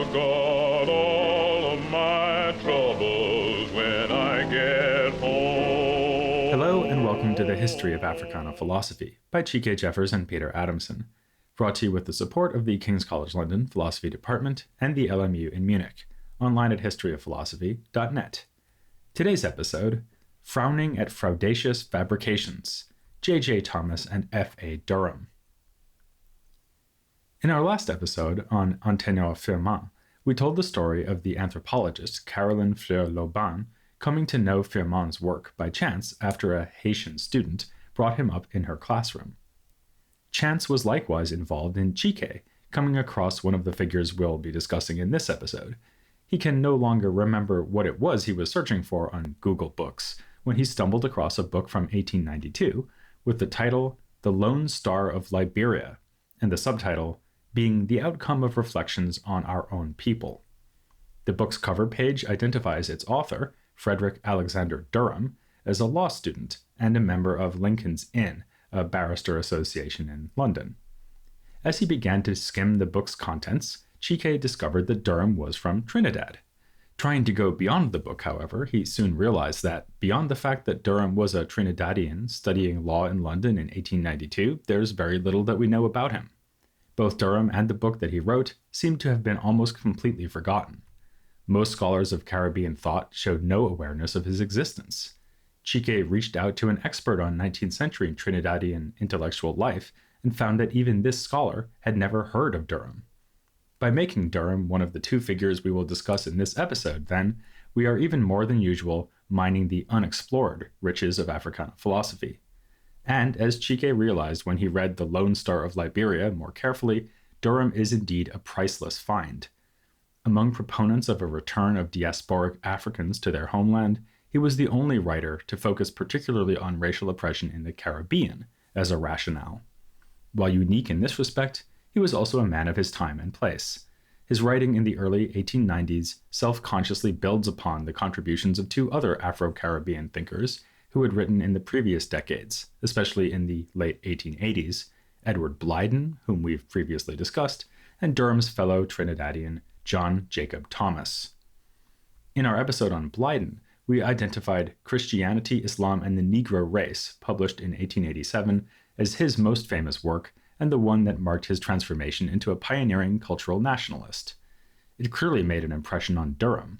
forgot all of my troubles when I get home. Hello and welcome to the History of Africana Philosophy by Chike Jeffers and Peter Adamson, brought to you with the support of the King's College London Philosophy Department and the LMU in Munich, online at historyofphilosophy.net. Today's episode, Frowning at Fraudacious Fabrications, J.J. Thomas and F.A. Durham. In our last episode on Antenor Firmin, we told the story of the anthropologist Caroline Fleur-Laubin coming to know Firmin's work by chance after a Haitian student brought him up in her classroom. Chance was likewise involved in Chike coming across one of the figures we'll be discussing in this episode. He can no longer remember what it was he was searching for on Google Books when he stumbled across a book from 1892 with the title The Lone Star of Liberia and the subtitle being The Outcome of Reflections on Our Own People. The book's cover page identifies its author, Frederick Alexander Durham, as a law student and a member of Lincoln's Inn, a barrister association in London. As he began to skim the book's contents, Chike discovered that Durham was from Trinidad. Trying to go beyond the book, however, he soon realized that, beyond the fact that Durham was a Trinidadian studying law in London in 1892, there's very little that we know about him. Both Durham and the book that he wrote seem to have been almost completely forgotten. Most scholars of Caribbean thought showed no awareness of his existence. Chike reached out to an expert on 19th century Trinidadian intellectual life and found that even this scholar had never heard of Durham. By making Durham one of the two figures we will discuss in this episode, then, we are even more than usual mining the unexplored riches of Africana philosophy. And as Chike realized when he read The Lone Star of Liberia more carefully, Durham is indeed a priceless find. Among proponents of a return of diasporic Africans to their homeland, he was the only writer to focus particularly on racial oppression in the Caribbean as a rationale. While unique in this respect, he was also a man of his time and place. His writing in the early 1890s self-consciously builds upon the contributions of two other Afro-Caribbean thinkers who had written in the previous decades, especially in the late 1880s, Edward Blyden, whom we've previously discussed, and Durham's fellow Trinidadian John Jacob Thomas. In our episode on Blyden, we identified Christianity, Islam, and the Negro Race, published in 1887, as his most famous work and the one that marked his transformation into a pioneering cultural nationalist. It clearly made an impression on Durham.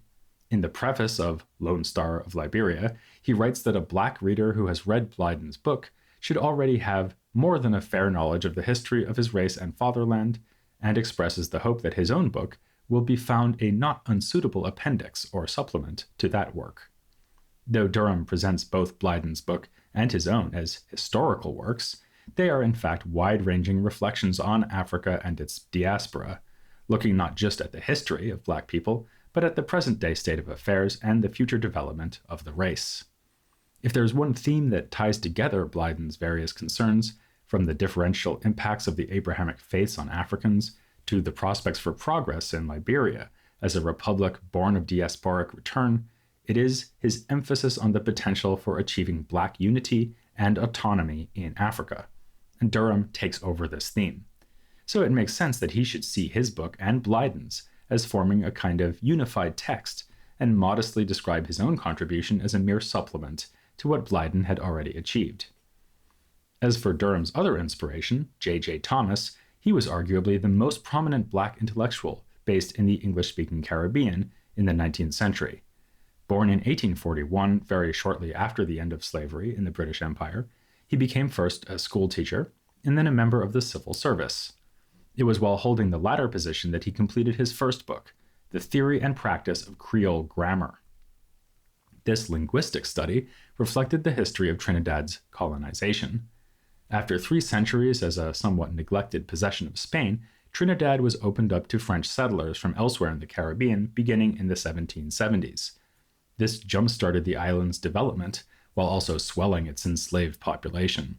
In the preface of Lone Star of Liberia, he writes that a black reader who has read Blyden's book should already have more than a fair knowledge of the history of his race and fatherland, and expresses the hope that his own book will be found a not unsuitable appendix or supplement to that work. Though Durham presents both Blyden's book and his own as historical works, they are in fact wide-ranging reflections on Africa and its diaspora, looking not just at the history of black people, but at the present-day state of affairs and the future development of the race. If there's one theme that ties together Blyden's various concerns, from the differential impacts of the Abrahamic faiths on Africans to the prospects for progress in Liberia as a republic born of diasporic return, it is his emphasis on the potential for achieving black unity and autonomy in Africa, and Durham takes over this theme. So it makes sense that he should see his book and Blyden's as forming a kind of unified text, and modestly describe his own contribution as a mere supplement to what Blyden had already achieved. As for Durham's other inspiration, J.J. Thomas, he was arguably the most prominent black intellectual based in the English-speaking Caribbean in the 19th century. Born in 1841, very shortly after the end of slavery in the British Empire, he became first a schoolteacher and then a member of the civil service. It was while holding the latter position that he completed his first book, The Theory and Practice of Creole Grammar. This linguistic study reflected the history of Trinidad's colonization. After 3 centuries as a somewhat neglected possession of Spain, Trinidad was opened up to French settlers from elsewhere in the Caribbean beginning in the 1770s. This jump-started the island's development, while also swelling its enslaved population.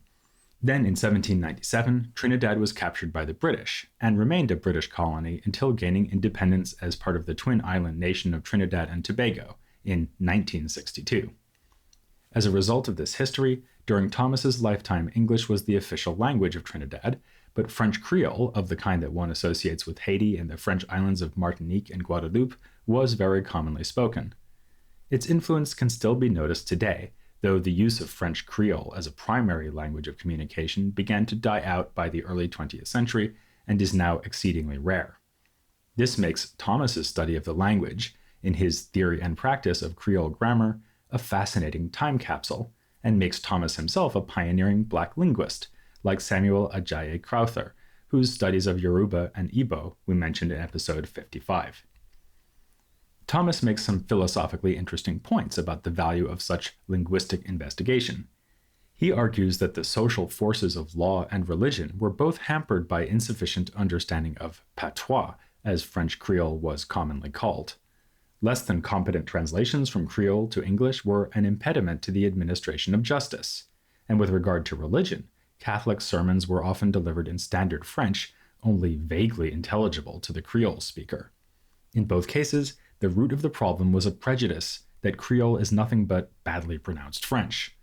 Then in 1797, Trinidad was captured by the British, and remained a British colony until gaining independence as part of the twin island nation of Trinidad and Tobago in 1962. As a result of this history, During Thomas's lifetime, English was the official language of Trinidad, but French Creole, of the kind that one associates with Haiti and the French islands of Martinique and Guadeloupe, was very commonly spoken. Its influence can still be noticed today, though the use of French Creole as a primary language of communication began to die out by the early 20th century and is now exceedingly rare. This makes Thomas's study of the language, in his Theory and Practice of Creole Grammar, a fascinating time capsule, and makes Thomas himself a pioneering black linguist, like Samuel Ajayi Crowther, whose studies of Yoruba and Igbo we mentioned in episode 55. Thomas makes some philosophically interesting points about the value of such linguistic investigation. He argues that the social forces of law and religion were both hampered by insufficient understanding of patois, as French Creole was commonly called. Less than competent translations from Creole to English were an impediment to the administration of justice. And with regard to religion, Catholic sermons were often delivered in standard French, only vaguely intelligible to the Creole speaker. In both cases, the root of the problem was a prejudice that Creole is nothing but badly pronounced French.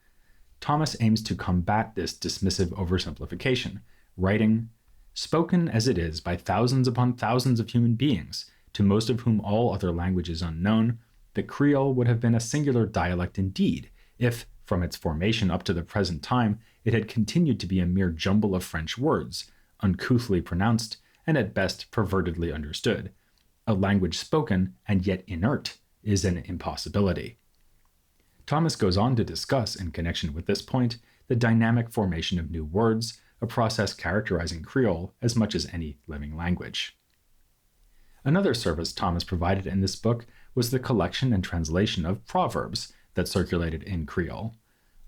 Thomas aims to combat this dismissive oversimplification, writing, "Spoken as it is by thousands upon thousands of human beings, to most of whom all other language is unknown, the Creole would have been a singular dialect indeed, if, from its formation up to the present time, it had continued to be a mere jumble of French words, uncouthly pronounced, and at best pervertedly understood. A language spoken and yet inert is an impossibility." Thomas goes on to discuss, in connection with this point, the dynamic formation of new words, a process characterizing Creole as much as any living language. Another service Thomas provided in this book was the collection and translation of proverbs that circulated in Creole.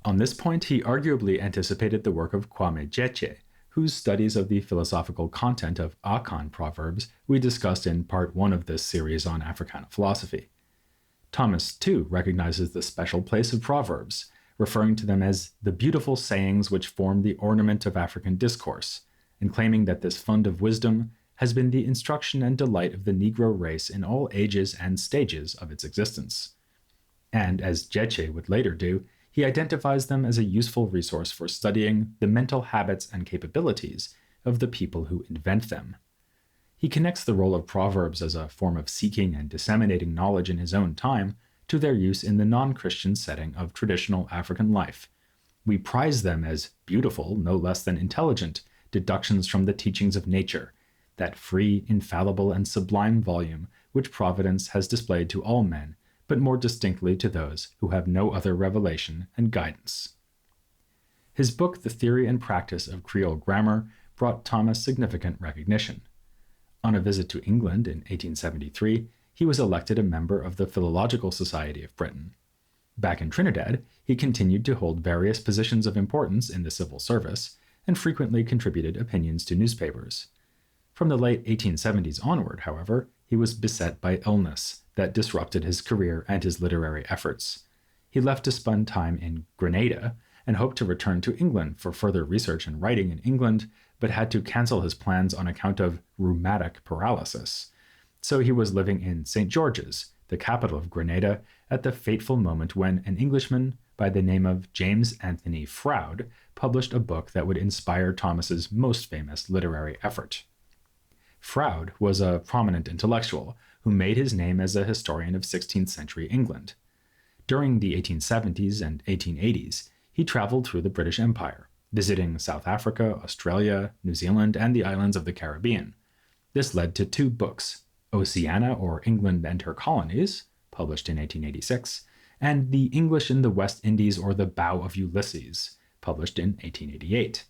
On this point, he arguably anticipated the work of Kwame Gyekye, whose studies of the philosophical content of Akan proverbs we discussed in part 1 of this series on Africana philosophy. Thomas, too, recognizes the special place of proverbs, referring to them as the beautiful sayings which form the ornament of African discourse, and claiming that this fund of wisdom has been the instruction and delight of the Negro race in all ages and stages of its existence. And, as Gyekye would later do, he identifies them as a useful resource for studying the mental habits and capabilities of the people who invent them. He connects the role of proverbs as a form of seeking and disseminating knowledge in his own time to their use in the non-Christian setting of traditional African life. We prize them as beautiful, no less than intelligent, deductions from the teachings of nature, that free, infallible, and sublime volume which Providence has displayed to all men, but more distinctly to those who have no other revelation and guidance. His book, The Theory and Practice of Creole Grammar, brought Thomas significant recognition. On a visit to England in 1873, he was elected a member of the Philological Society of Britain. Back in Trinidad, he continued to hold various positions of importance in the civil service and frequently contributed opinions to newspapers. From the late 1870s onward, however, he was beset by illness that disrupted his career and his literary efforts. He left to spend time in Grenada and hoped to return to England for further research and writing in England, but had to cancel his plans on account of rheumatic paralysis. So he was living in St. George's, the capital of Grenada, at the fateful moment when an Englishman by the name of James Anthony Froude published a book that would inspire Thomas's most famous literary effort. Froude was a prominent intellectual who made his name as a historian of 16th century England. During the 1870s and 1880s, he traveled through the British Empire, visiting South Africa, Australia, New Zealand, and the islands of the Caribbean. This led to 2 books, Oceania, or England and Her Colonies, published in 1886, and The English in the West Indies, or The Bow of Ulysses, published in 1888.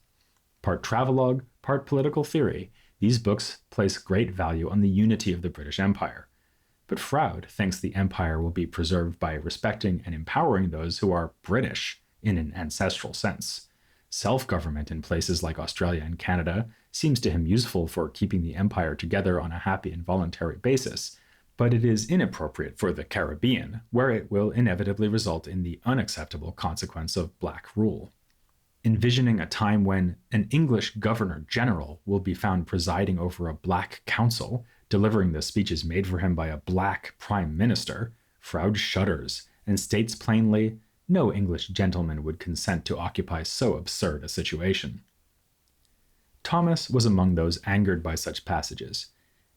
Part travelogue, part political theory, these books place great value on the unity of the British Empire. But Froude thinks the empire will be preserved by respecting and empowering those who are British in an ancestral sense. Self-government in places like Australia and Canada seems to him useful for keeping the empire together on a happy and voluntary basis, but it is inappropriate for the Caribbean, where it will inevitably result in the unacceptable consequence of black rule. Envisioning a time when an English governor-general will be found presiding over a black council, delivering the speeches made for him by a black prime minister, Froude shudders and states plainly, No English gentleman would consent to occupy so absurd a situation. Thomas was among those angered by such passages.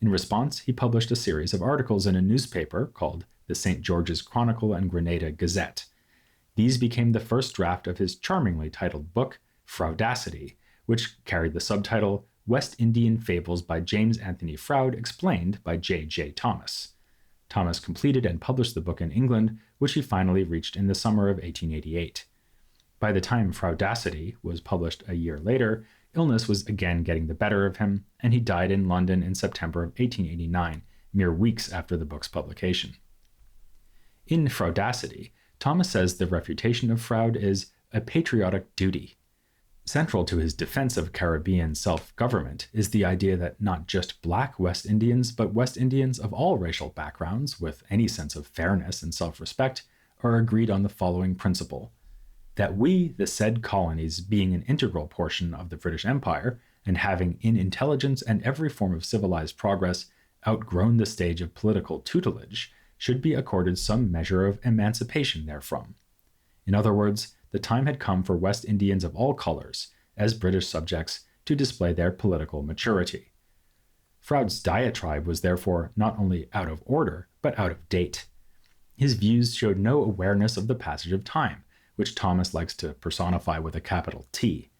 In response, he published a series of articles in a newspaper called the St. George's Chronicle and Grenada Gazette. These became the first draft of his charmingly titled book, Froudacious, which carried the subtitle West Indian Fables by James Anthony Froude, explained by J. J. Thomas. Thomas completed and published the book in England, which he finally reached in the summer of 1888. By the time Froudacious was published a year later, illness was again getting the better of him, and he died in London in September of 1889, mere weeks after the book's publication. In Froudacious, Thomas says the refutation of Froude is a patriotic duty. Central to his defense of Caribbean self-government is the idea that not just Black West Indians, but West Indians of all racial backgrounds with any sense of fairness and self-respect are agreed on the following principle: that we, the said colonies, being an integral portion of the British Empire, and having in intelligence and every form of civilized progress outgrown the stage of political tutelage, should be accorded some measure of emancipation therefrom. In other words, the time had come for West Indians of all colors, as British subjects, to display their political maturity. Froude's diatribe was therefore not only out of order, but out of date. His views showed no awareness of the passage of time, which Thomas likes to personify with a capital T.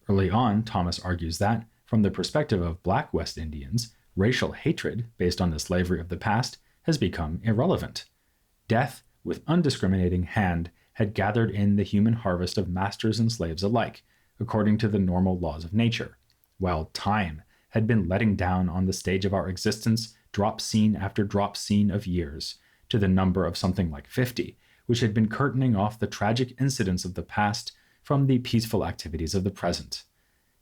Early on, Thomas argues that, from the perspective of Black West Indians, racial hatred, based on the slavery of the past, has become irrelevant. Death, with undiscriminating hand, had gathered in the human harvest of masters and slaves alike, according to the normal laws of nature, while time had been letting down on the stage of our existence drop scene after drop scene of years, to the number of something like 50, which had been curtaining off the tragic incidents of the past from the peaceful activities of the present.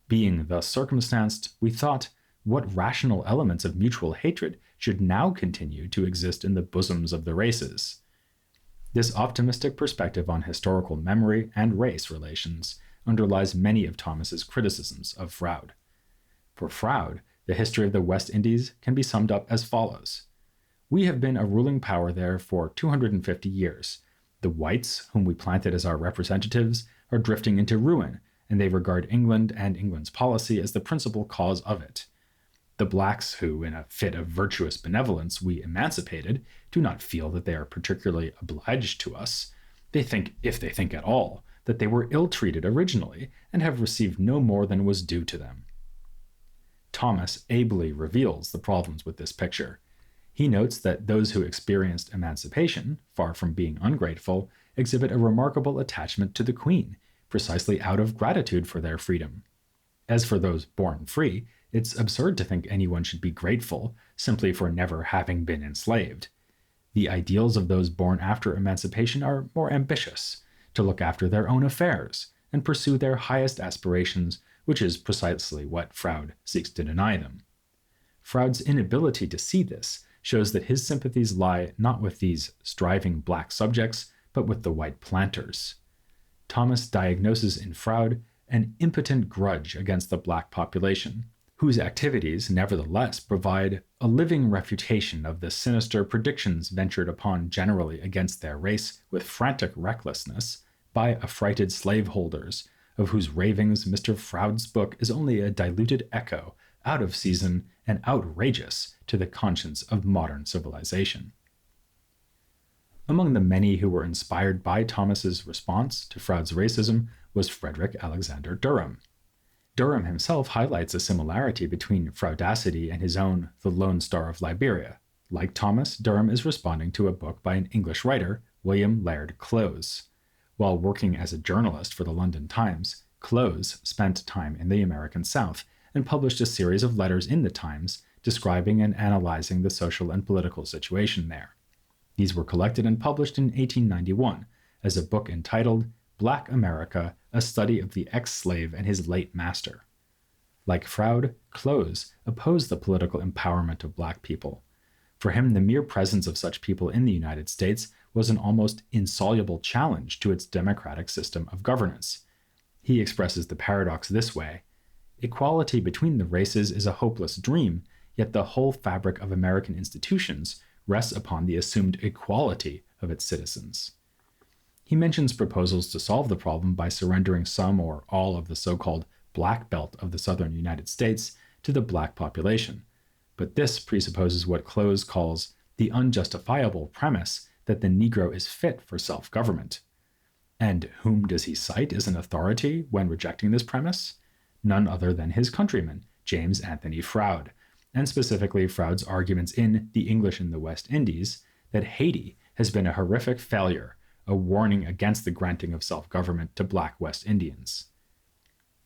Being thus circumstanced, we thought, what rational elements of mutual hatred should now continue to exist in the bosoms of the races? This optimistic perspective on historical memory and race relations underlies many of Thomas's criticisms of Froude. For Froude, the history of the West Indies can be summed up as follows. We have been a ruling power there for 250 years. The whites, whom we planted as our representatives, are drifting into ruin, and they regard England and England's policy as the principal cause of it. The blacks who, in a fit of virtuous benevolence, we emancipated, do not feel that they are particularly obliged to us. They think, if they think at all, that they were ill-treated originally, and have received no more than was due to them. Thomas ably reveals the problems with this picture. He notes that those who experienced emancipation, far from being ungrateful, exhibit a remarkable attachment to the Queen, precisely out of gratitude for their freedom. As for those born free, it's absurd to think anyone should be grateful simply for never having been enslaved. The ideals of those born after emancipation are more ambitious, to look after their own affairs and pursue their highest aspirations, which is precisely what Froude seeks to deny them. Froude's inability to see this shows that his sympathies lie not with these striving black subjects, but with the white planters. Thomas diagnoses in Froude an impotent grudge against the black population, whose activities nevertheless provide a living refutation of the sinister predictions ventured upon generally against their race with frantic recklessness by affrighted slaveholders, of whose ravings Mr. Froude's book is only a diluted echo, out of season and outrageous to the conscience of modern civilization. Among the many who were inspired by Thomas's response to Froude's racism was Frederick Alexander Durham. Durham himself highlights a similarity between Froudacious and his own The Lone Star of Liberia. Like Thomas, Durham is responding to a book by an English writer, William Laird Clowes. While working as a journalist for the London Times, Clowes spent time in the American South and published a series of letters in the Times describing and analyzing the social and political situation there. These were collected and published in 1891 as a book entitled Black America, a Study of the Ex-Slave and His Late Master. Like Froude, Clowes opposed the political empowerment of black people. For him, the mere presence of such people in the United States was an almost insoluble challenge to its democratic system of governance. He expresses the paradox this way: equality between the races is a hopeless dream, yet the whole fabric of American institutions rests upon the assumed equality of its citizens. He mentions proposals to solve the problem by surrendering some or all of the so-called Black Belt of the southern United States to the black population. But this presupposes what Close calls the unjustifiable premise that the Negro is fit for self-government. And whom does he cite as an authority when rejecting this premise? None other than his countryman, James Anthony Froude, and specifically Froude's arguments in The English in the West Indies that Haiti has been a horrific failure, a warning against the granting of self-government to Black West Indians.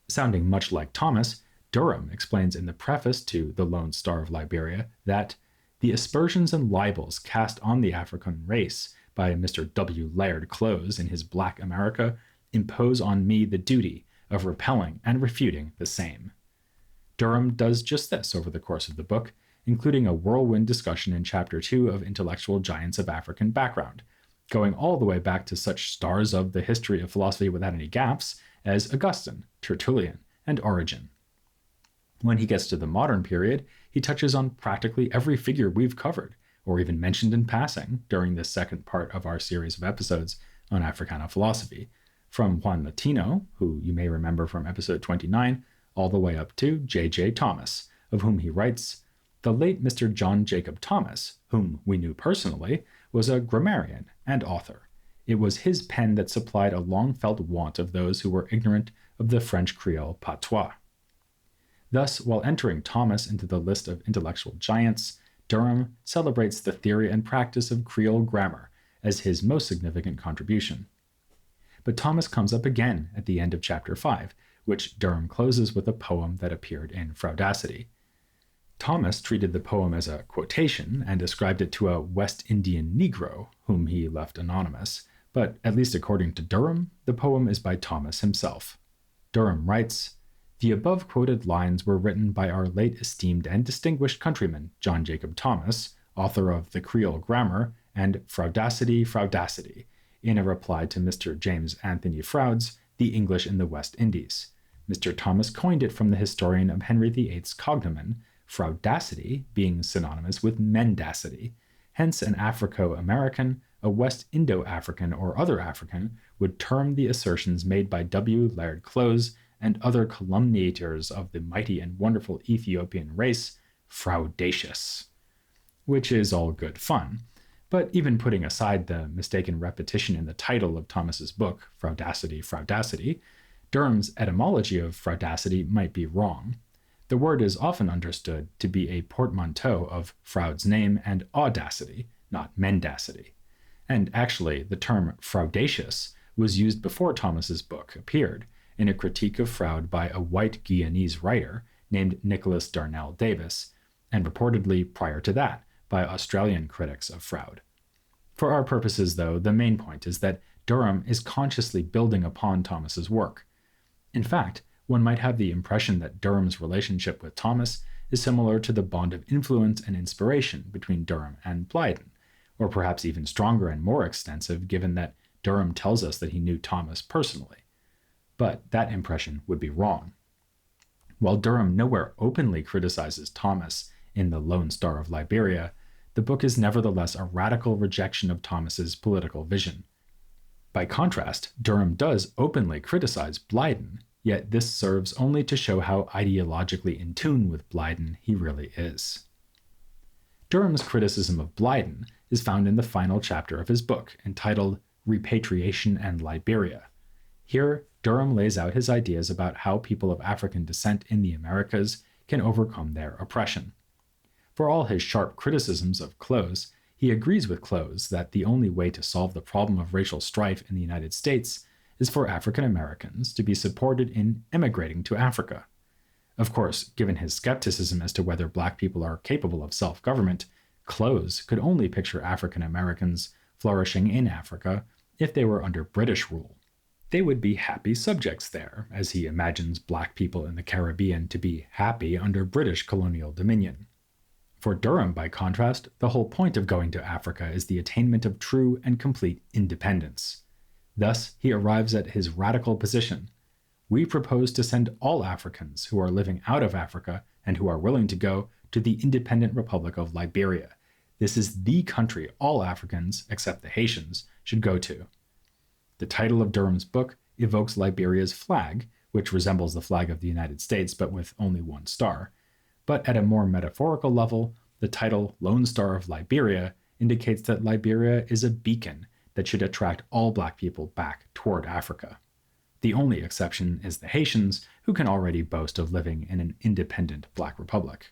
Sounding much like Thomas, Durham explains in the preface to The Lone Star of Liberia that the aspersions and libels cast on the African race by Mr. W. Laird Close in his Black America impose on me the duty of repelling and refuting the same. Durham does just this over the course of the book, including a whirlwind discussion in Chapter 2 of Intellectual Giants of African Background, going all the way back to such stars of the history of philosophy without any gaps as Augustine, Tertullian, and Origen. When he gets to the modern period, he touches on practically every figure we've covered, or even mentioned in passing during this second part of our series of episodes on Africana philosophy, from Juan Latino, who you may remember from episode 29, all the way up to J.J. Thomas, of whom he writes, "The late Mr. John Jacob Thomas, whom we knew personally, was a grammarian and author. It was his pen that supplied a long-felt want of those who were ignorant of the French Creole patois." Thus, while entering Thomas into the list of intellectual giants, Durham celebrates the theory and practice of Creole grammar as his most significant contribution. But Thomas comes up again at the end of Chapter 5, which Durham closes with a poem that appeared in Froudacity. Thomas treated the poem as a quotation and ascribed it to a West Indian Negro, whom he left anonymous, but at least according to Durham, the poem is by Thomas himself. Durham writes, "The above-quoted lines were written by our late esteemed and distinguished countryman, John Jacob Thomas, author of The Creole Grammar and Froudacity, in a reply to Mr. James Anthony Froude's The English in the West Indies. Mr. Thomas coined it from the historian of Henry VIII's cognomen, Froudacity being synonymous with mendacity. Hence an Africo-American, a West Indo-African or other African, would term the assertions made by W. Laird Close and other calumniators of the mighty and wonderful Ethiopian race, Frowdacious." Which is all good fun. But even putting aside the mistaken repetition in the title of Thomas's book, Froudacity, Durham's etymology of Froudacity might be wrong. The word is often understood to be a portmanteau of Froude's name and audacity, not mendacity. And actually, the term Fraudacious was used before Thomas's book appeared, in a critique of Froude by a white Guyanese writer named Nicholas Darnell Davis, and reportedly prior to that by Australian critics of Froude. For our purposes, though, the main point is that Durham is consciously building upon Thomas's work. In fact, one might have the impression that Durham's relationship with Thomas is similar to the bond of influence and inspiration between Durham and Blyden, or perhaps even stronger and more extensive given that Durham tells us that he knew Thomas personally. But that impression would be wrong. While Durham nowhere openly criticizes Thomas in The Lone Star of Liberia, the book is nevertheless a radical rejection of Thomas's political vision. By contrast, Durham does openly criticize Blyden, yet this serves only to show how ideologically in tune with Blyden he really is. Durham's criticism of Blyden is found in the final chapter of his book, entitled Repatriation and Liberia. Here, Durham lays out his ideas about how people of African descent in the Americas can overcome their oppression. For all his sharp criticisms of Close, he agrees with Close that the only way to solve the problem of racial strife in the United States is for African Americans to be supported in emigrating to Africa. Of course, given his skepticism as to whether Black people are capable of self-government, Close could only picture African Americans flourishing in Africa if they were under British rule. They would be happy subjects there, as he imagines Black people in the Caribbean to be happy under British colonial dominion. For Durham, by contrast, the whole point of going to Africa is the attainment of true and complete independence. Thus, he arrives at his radical position. We propose to send all Africans who are living out of Africa and who are willing to go to the independent Republic of Liberia. This is the country all Africans, except the Haitians, should go to. The title of Durham's book evokes Liberia's flag, which resembles the flag of the United States but with only one star. But at a more metaphorical level, the title Lone Star of Liberia indicates that Liberia is a beacon that should attract all Black people back toward Africa. The only exception is the Haitians, who can already boast of living in an independent Black republic.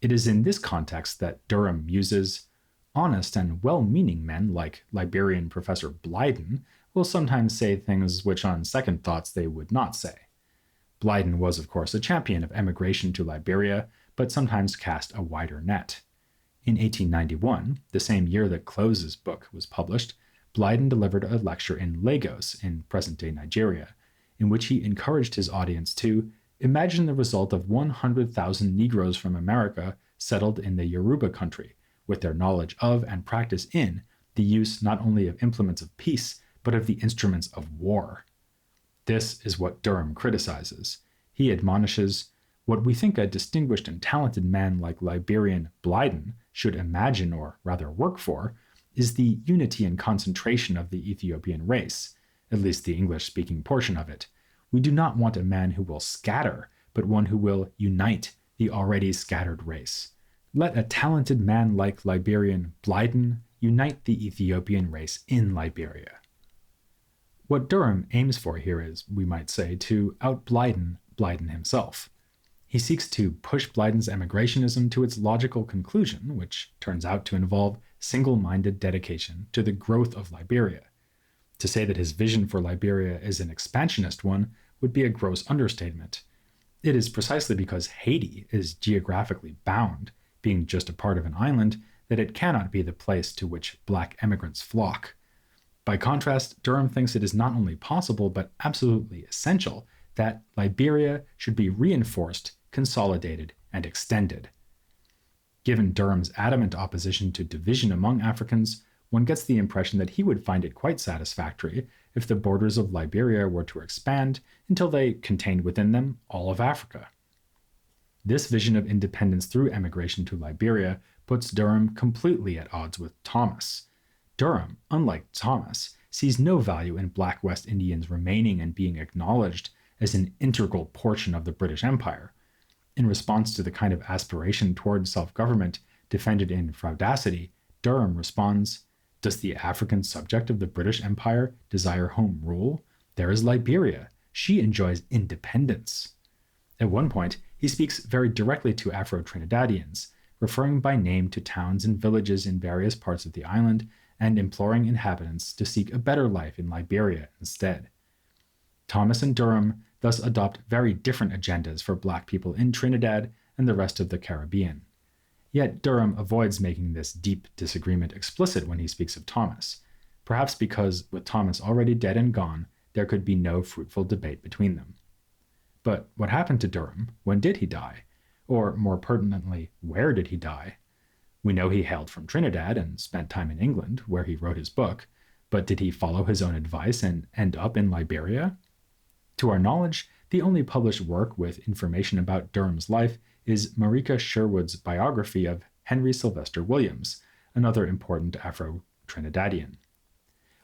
It is in this context that Durham uses honest and well-meaning men like Liberian Professor Blyden will sometimes say things which on second thoughts they would not say. Blyden was, of course, a champion of emigration to Liberia, but sometimes cast a wider net. In 1891, the same year that Close's book was published, Blyden delivered a lecture in Lagos, in present-day Nigeria, in which he encouraged his audience to imagine the result of 100,000 Negroes from America settled in the Yoruba country, with their knowledge of and practice in the use not only of implements of peace, but of the instruments of war. This is what Durham criticizes. He admonishes, what we think a distinguished and talented man like Liberian Blyden should imagine, or rather work for, is the unity and concentration of the Ethiopian race, at least the English-speaking portion of it. We do not want a man who will scatter, but one who will unite the already scattered race. Let a talented man like Liberian Blyden unite the Ethiopian race in Liberia. What Durham aims for here is, we might say, to out-Blyden Blyden himself. He seeks to push Blyden's emigrationism to its logical conclusion, which turns out to involve single-minded dedication to the growth of Liberia. To say that his vision for Liberia is an expansionist one would be a gross understatement. It is precisely because Haiti is geographically bound, being just a part of an island, that it cannot be the place to which Black emigrants flock. By contrast, Durham thinks it is not only possible, but absolutely essential that Liberia should be reinforced, consolidated, and extended. Given Durham's adamant opposition to division among Africans, one gets the impression that he would find it quite satisfactory if the borders of Liberia were to expand until they contained within them all of Africa. This vision of independence through emigration to Liberia puts Durham completely at odds with Thomas. Durham, unlike Thomas, sees no value in Black West Indians remaining and being acknowledged as an integral portion of the British Empire. In response to the kind of aspiration toward self-government defended in Froudacious, Durham responds, does the African subject of the British Empire desire home rule? There is Liberia. She enjoys independence. At one point, he speaks very directly to Afro-Trinidadians, referring by name to towns and villages in various parts of the island and imploring inhabitants to seek a better life in Liberia instead. Thomas and Durham thus adopt very different agendas for Black people in Trinidad and the rest of the Caribbean. Yet Durham avoids making this deep disagreement explicit when he speaks of Thomas, perhaps because, with Thomas already dead and gone, there could be no fruitful debate between them. But what happened to Durham? When did he die? Or, more pertinently, where did he die? We know he hailed from Trinidad and spent time in England, where he wrote his book, but did he follow his own advice and end up in Liberia? To our knowledge, the only published work with information about Durham's life is Marika Sherwood's biography of Henry Sylvester Williams, another important Afro-Trinidadian.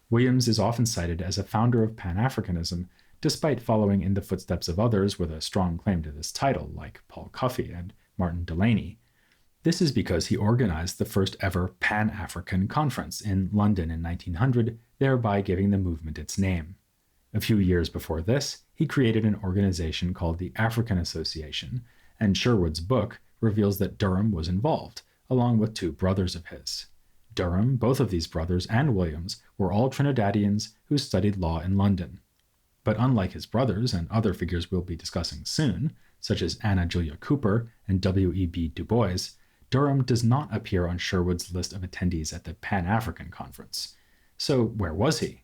Williams is often cited as a founder of Pan-Africanism, despite following in the footsteps of others with a strong claim to this title, like Paul Cuffey and Martin Delaney. This is because he organized the first ever Pan-African Conference in London in 1900, thereby giving the movement its name. A few years before this, he created an organization called the African Association, and Sherwood's book reveals that Durham was involved, along with two brothers of his. Durham, both of these brothers, and Williams were all Trinidadians who studied law in London. But unlike his brothers and other figures we'll be discussing soon, such as Anna Julia Cooper and W.E.B. Du Bois, Durham does not appear on Sherwood's list of attendees at the Pan-African Conference. So where was he?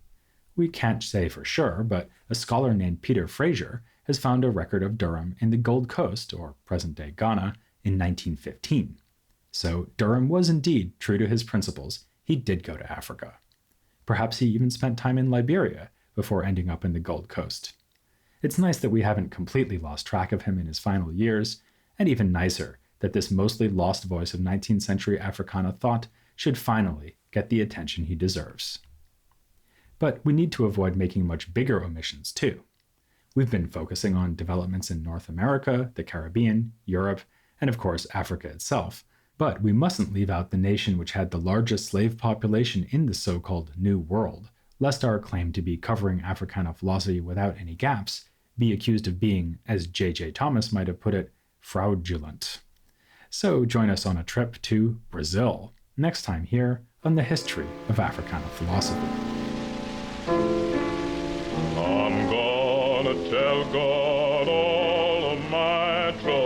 We can't say for sure, but a scholar named Peter Fraser has found a record of Durham in the Gold Coast, or present-day Ghana, in 1915. So Durham was indeed true to his principles. He did go to Africa. Perhaps he even spent time in Liberia before ending up in the Gold Coast. It's nice that we haven't completely lost track of him in his final years, and even nicer that this mostly lost voice of 19th century Africana thought should finally get the attention he deserves. But we need to avoid making much bigger omissions too. We've been focusing on developments in North America, the Caribbean, Europe, and of course Africa itself. But we mustn't leave out the nation which had the largest slave population in the so-called New World, lest our claim to be covering Africana philosophy without any gaps be accused of being, as J.J. Thomas might have put it, fraudulent. So join us on a trip to Brazil, next time here on the History of Africana Philosophy. I'm gonna tell God all of my troubles.